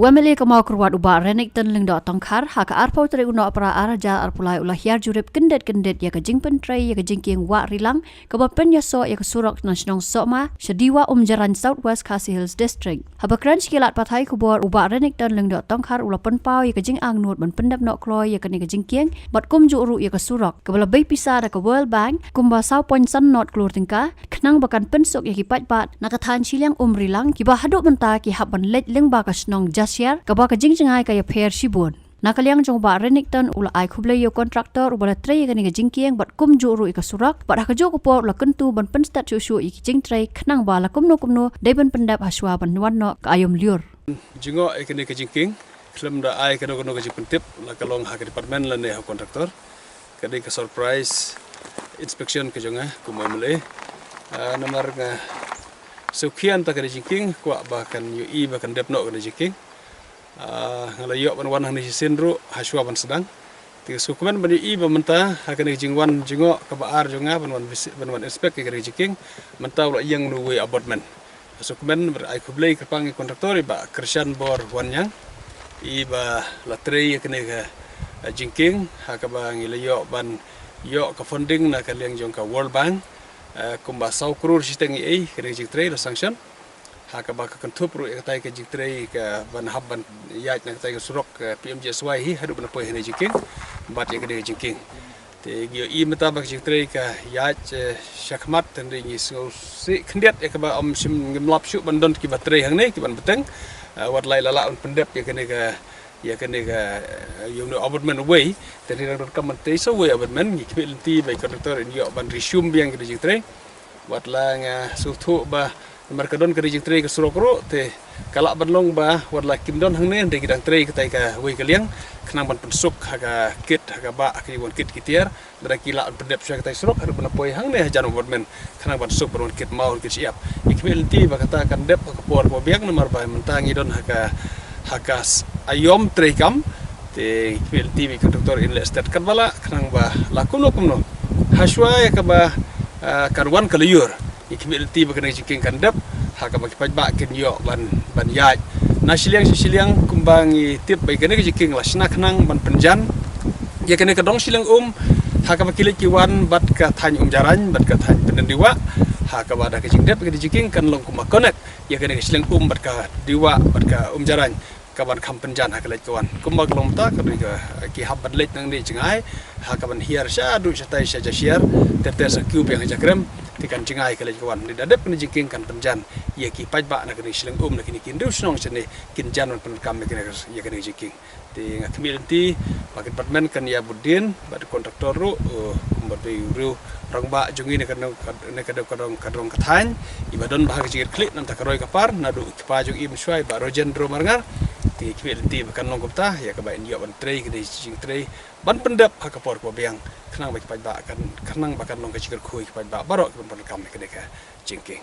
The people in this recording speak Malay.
Wemeli kemau keruat ubah renik ten ling dot tongkar haka arpau teri uno para araja arpulai ulah hiar jurip kendet ya ke jing pentrai ya ke jingking wa rilang ke bapen ya so ya ke surok nasionong sokma sediwa jaran Southwest Khasi Hills District. Habakran skilat pathai kubor ubah renik ten ling dot tongkar ulah penpau ya ke jing angnut ban pendap nok kloy ya ke ni ke jingking bat kum juru ya ke surok ke lebih pisah da ke World Bank kumba sau poin san not klur tingka kenang bakan pensuk ya ki pat nakatan siliang rilang ki ba haduk mentah ki haban let ling ba ka snong Share kaba ka jingjengai kaya pair shibun nakaliang jong ba renikton ula ai khuble yo kontraktor ubala trei ka ni ka jingkieng bat kum juru ika surak bat ka jo ko por la kentu ban penstat chu ik jing trei khnang ba la kumno dai ban pendap haswa ban wanno ka ayom liur jingo ik ni ka jingking klem da ai ka no ka jing pentip la kalong ha ka department la ne ha kontraktor ka ka surprise inspection ka jonga kumamle nomor nga sekian ta ka jingking kwa bahkan ui bahkan depno ka jingking ngalayok ban hang ni sindru haswa ban sedang ti sukumen ban i bamenta hakan jingwan jingo ka baar jonga ban inspect ke jingking menta ulah yang nuwe abotment sukumen ber ai kublei kapang kontraktor ba kersan bor wanyang i ba latrei ke jingking hakaba ngalayok ban yo ka funding na ka liang jong ka World Bank kumba 100 crore siteng i ke jingtrei la sanction haka baka kentup ru katai ke jiktrei ke ban habban yaj na katai ke surok PMJSY hi hadu ban poi hene jiking bat ye ke jiking te gio i mata bak jiktrei ke yaj syakmat ten ri so si kendiat ye ke ba om sim ngemlap syu ban don ki batrei hang ne ki ban beteng wat lai lala un pendep ye ke you know abutment way te ri rang kam te so way abutment ki pilti by conductor in yo ban resume biang ke jiktrei wat la nga sutu ba markadon ke jingtrei ke surokro te kalak banlong ba warla kimdon hang ne de gidang trei ke tai ka wei kaliang kenang ban pensuk haga kit haga ba ki won kit kitiar dra kila pendep sya tai surok har ban poi hang ne jan government kenang ban suk ban kit mau kit siap ikmel ti ba kata kan dep ka por bo biak nomor ba mentangi don haga ayom trei kam te ikmel ti bi doktor in lestat kan bala kenang ba lakuno kumno haswa ya ka ba karwan kaliyur ikmil ti bakana jiking kandap haka baki pajba ken yo ban yaj na siliang kumbangi tip bai kene jiking la snak nang ban penjan ya kene kadong siliang haka baki kiwan bat ka thany jaran bat ka thany pendiwa haka bada ke jingdep ke jiking kan long kuma connect ya kene siliang bat ka diwa bat ka jaran kaban kam penjan haka lek kawan kumbag long ta ka ki habat lek nang ni jingai haka ban hiar sya du satai sya jasiar tetes ku yang jakrem tikan jingai kala kawan ni dadep ni jiking kan penjan ye ki pajba na kini silang na kini kindu snong sene kinjan on penkam kini ye kini jiking ti ngakmilti paket department kan ya budin bad kontraktor ru kumbat ru rangba jungi ne kadong kathan ibadon bahag jigir klik nan takaroi kapar nadu pa jung im swai ba rojen ro marngar ti kmilti bakan nongkopta ya ka ba india ban trei kini jing trei ban pendap hakapor ko biang kenang baki pajba kan kenang bakan nong ka jigir kui pajba barok ban penkam kini ka jingking